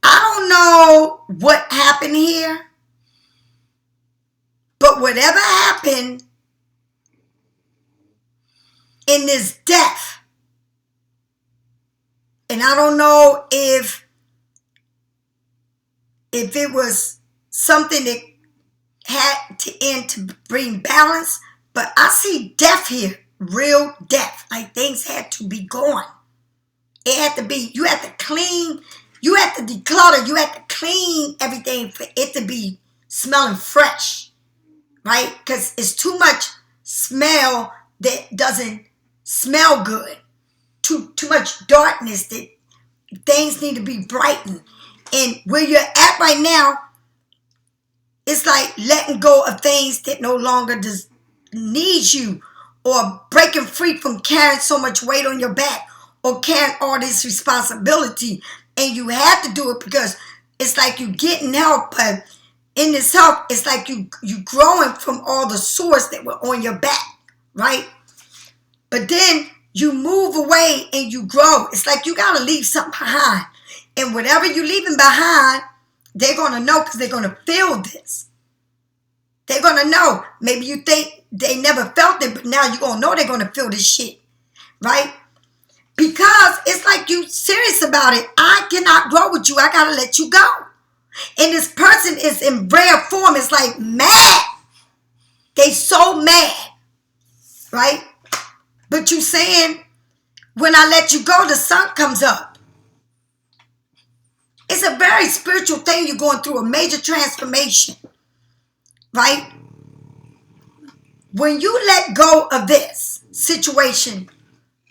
I don't know what happened here. But whatever happened in this death, and I don't know if it was something that had to end to bring balance, but I see death here, real death, like things had to be gone. It had to be, you had to clean, you had to declutter, you had to clean everything for it to be smelling fresh, right? Because it's too much smell that doesn't smell good. Too much darkness that things need to be brightened. And where you're at right now, it's like letting go of things that no longer need you, or breaking free from carrying so much weight on your back, or carrying all this responsibility. And you have to do it because it's like you getting help, but in this help, it's like you growing from all the sores that were on your back, right? But then you move away and you grow. It's like you got to leave something behind. And whatever you're leaving behind, they're going to know, because they're going to feel this. They're going to know. Maybe you think they never felt it, but now you're going to know they're going to feel this shit, right? Because it's like you serious about it. I cannot grow with you. I got to let you go. And this person is in rare form. It's like mad. They so mad, right? But you saying, when I let you go, the sun comes up. It's a very spiritual thing. You're going through a major transformation, right? When you let go of this situation,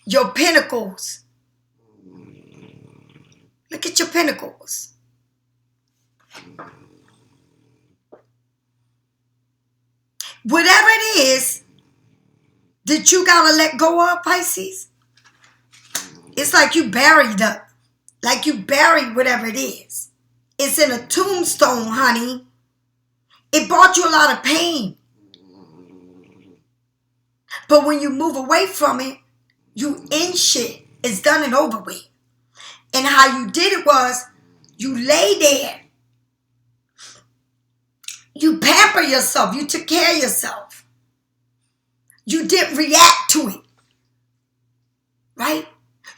your pentacles, look at your pentacles. Whatever it is that you got to let go of, Pisces, it's like you buried up. Like you buried whatever it is. It's in a tombstone, honey. It brought you a lot of pain. But when you move away from it, you end shit. It's done and over with. And how you did it was, you lay there. You pamper yourself. You took care of yourself. You didn't react to it. Right?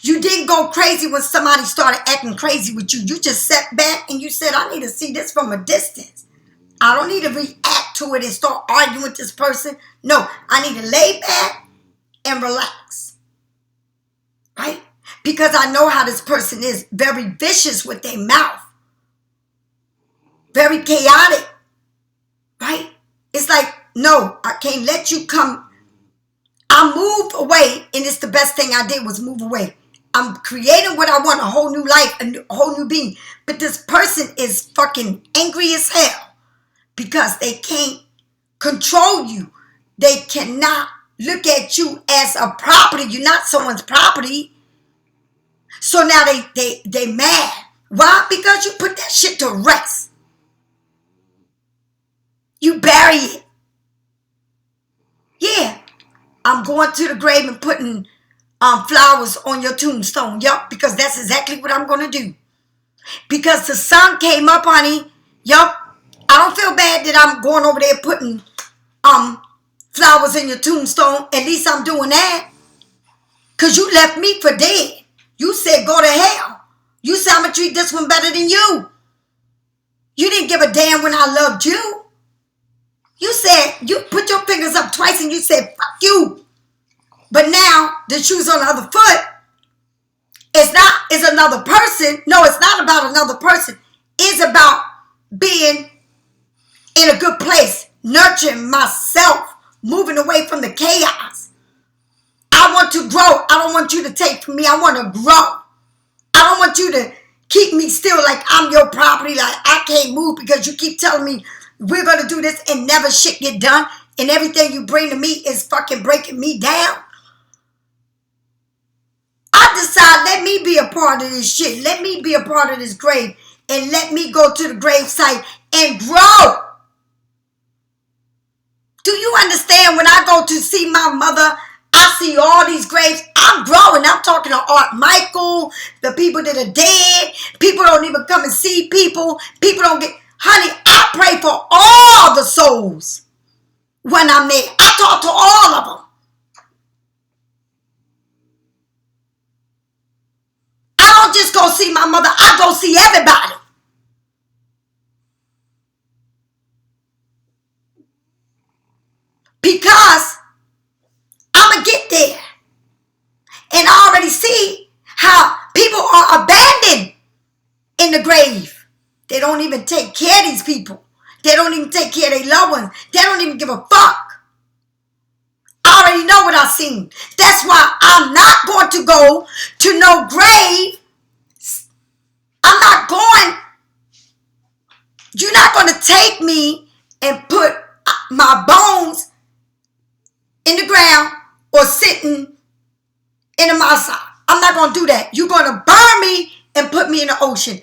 You didn't go crazy when somebody started acting crazy with you. You just sat back and you said, I need to see this from a distance. I don't need to react to it and start arguing with this person. No, I need to lay back and relax. Right? Because I know how this person is. Very vicious with their mouth. Very chaotic. Right? It's like, no, I can't let you come. I moved away, and it's the best thing I did was move away. I'm creating what I want, a whole new life, a whole new being. But this person is fucking angry as hell because they can't control you. They cannot look at you as a property. You're not someone's property. So now they mad. Why? Because you put that shit to rest. You bury it. Yeah. I'm going to the grave and putting flowers on your tombstone. Yup, because that's exactly what I'm going to do. Because the sun came up, honey. Yup. I don't feel bad that I'm going over there putting flowers in your tombstone. At least I'm doing that. Because you left me for dead. You said go to hell. You said I'm going to treat this one better than you. You didn't give a damn when I loved you. You said, you put your fingers up twice and you said, fuck you. But now, the shoe's on the other foot. It's another person. No, it's not about another person. It's about being in a good place, nurturing myself, moving away from the chaos. I want to grow. I don't want you to take from me. I want to grow. I don't want you to keep me still like I'm your property, like I can't move because you keep telling me we're going to do this and never shit get done and everything you bring to me is fucking breaking me down. I decide, let me be a part of this shit. Let me be a part of this grave and let me go to the grave site and grow. Do you understand when I go to see my mother, I see all these graves. I'm growing. I'm talking to Art Michael, the people that are dead. People don't even come and see people. People don't get... Honey, I pray for all the souls when I'm there. I talk to all of them. I don't just go see my mother. I go see everybody. Because I'm going to get there. And I already see how people are abandoned in the grave. They don't even take care of these people. They don't even take care of their loved ones. They don't even give a fuck. I already know what I've seen. That's why I'm not going to go to no grave. I'm not going. You're not going to take me and put my bones in the ground or sitting in a masa. I'm not going to do that. You're going to burn me and put me in the ocean.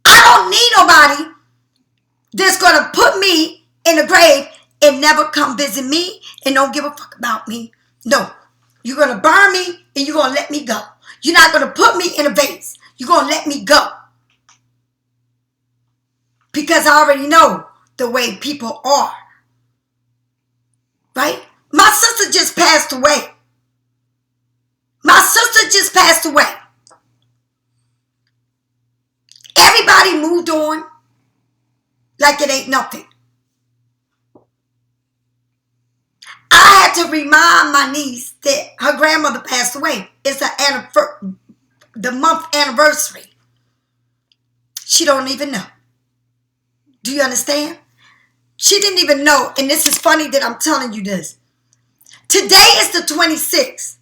I don't need nobody that's going to put me in the grave and never come visit me and don't give a fuck about me. No. You're going to burn me and you're going to let me go. You're not going to put me in a vase. You're going to let me go. Because I already know the way people are. Right? My sister just passed away. My sister just passed away. Everybody moved on like it ain't nothing. I had to remind my niece that her grandmother passed away. It's the month anniversary. She don't even know. Do you understand? She didn't even know. And this is funny that I'm telling you this. Today is the 26th.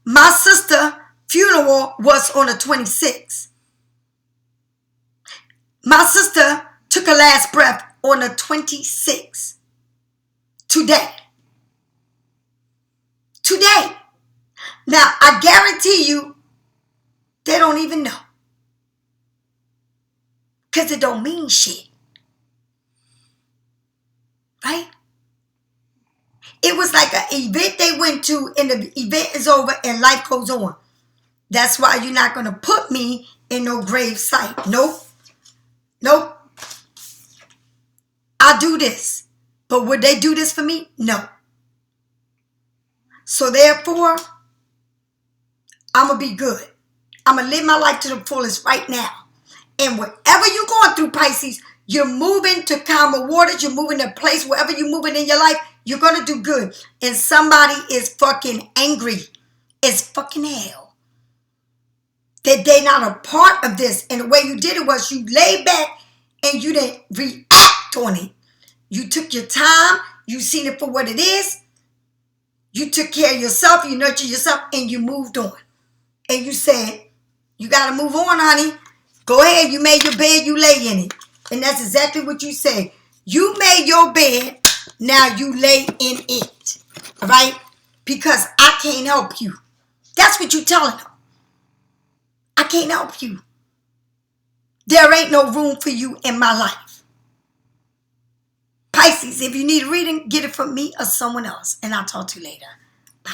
My sister's funeral was on the 26th. My sister took her last breath on the 26th. Today. Today. Now, I guarantee you, they don't even know. Because it don't mean shit. Right? It was like an event they went to and the event is over and life goes on. That's why you're not going to put me in no grave site. Nope. Nope. I do this. But would they do this for me? No. So therefore, I'm going to be good. I'm going to live my life to the fullest right now. And whatever you're going through, Pisces, you're moving to calmer waters. You're moving to a place wherever you're moving in your life, you're going to do good. And somebody is fucking angry. It's fucking hell. That they're not a part of this. And the way you did it was you laid back and you didn't react on it. You took your time. You seen it for what it is. You took care of yourself. You nurtured yourself and you moved on. And you said, you got to move on, honey. Go ahead. You made your bed. You lay in it. And that's exactly what you said. You made your bed. Now you lay in it. All right? Because I can't help you. That's what you're telling them. I can't help you. There ain't no room for you in my life. Pisces, if you need a reading, get it from me or someone else. And I'll talk to you later. Bye.